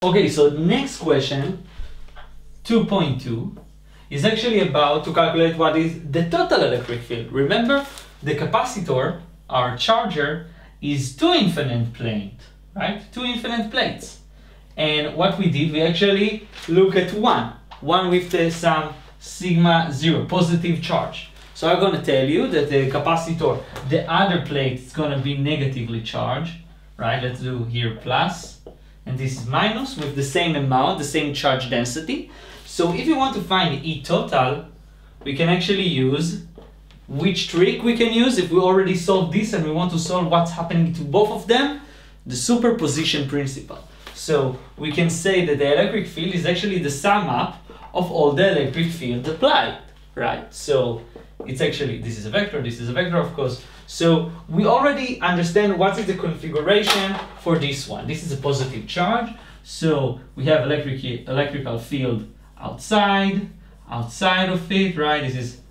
Okay, so the next question, 2.2, is actually about to calculate what is the total electric field. Remember, the capacitor, our charger, is two infinite plates, right? Two infinite plates. And what we did, we actually look at one with some sigma 0, positive charge. So I'm going to tell you that the capacitor, the other plate, is going to be negatively charged, right? Let's do here plus, and this is minus with the same amount, the same charge density. So if you want to find E total, we can actually use, which trick we can use if we already solved this and we want to solve what's happening to both of them? The superposition principle. So we can say that the electric field is actually the sum up of all the electric field applied, right? So it's actually, this is a vector, of course. So we already understand what is the configuration for this one. This is a positive charge. So we have electrical field outside of it, right? This is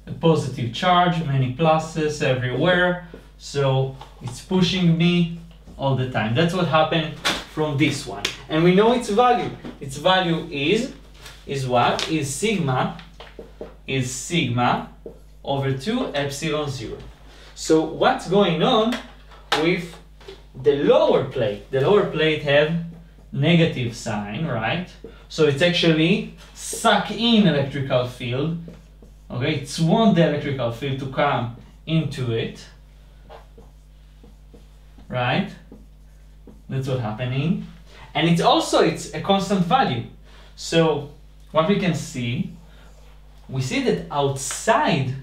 a positive charge, many pluses everywhere. So it's pushing me all the time. That's what happened from this one. And we know its value. Its value is what? Is sigma over 2 epsilon 0. So what's going on with the lower plate? The lower plate have negative sign, right? So it's actually suck in electrical field. Okay, it's want the electrical field to come into it, right? That's what's happening. And it's a constant value. So what we can see, we see that outside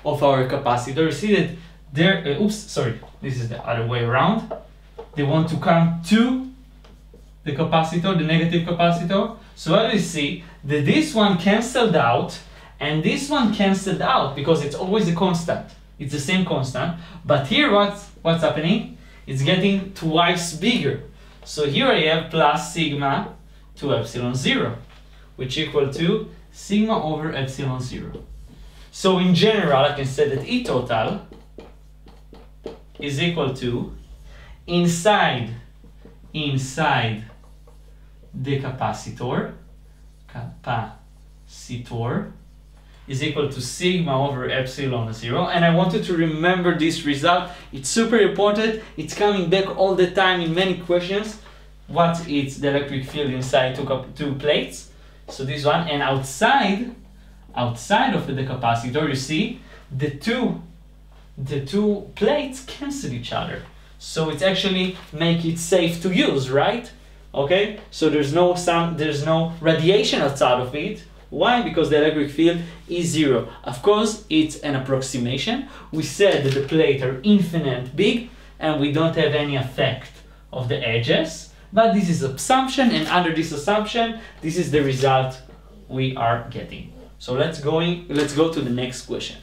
of our capacitor, you see that there, this is the other way around. They want to come to the capacitor, the negative capacitor. So what do we see? That this one cancelled out and this one cancelled out because it's always a constant. It's the same constant. But here what's happening? It's getting twice bigger. So here I have plus sigma to epsilon 0, which equal to sigma over epsilon 0. So in general, I can say that E total is equal to inside the capacitor is equal to sigma over epsilon 0. And I wanted to remember this result. It's super important. It's coming back all the time in many questions. What is the electric field inside two plates? So this one, and outside of the capacitor, you see the two plates cancel each other. So it actually make it safe to use, right? Okay, so there's no radiation outside of it. Why? Because the electric field is 0. Of course, it's an approximation. We said that the plates are infinite big and we don't have any effect of the edges. But this is assumption, and under this assumption, this is the result we are getting. So let's go to the next question.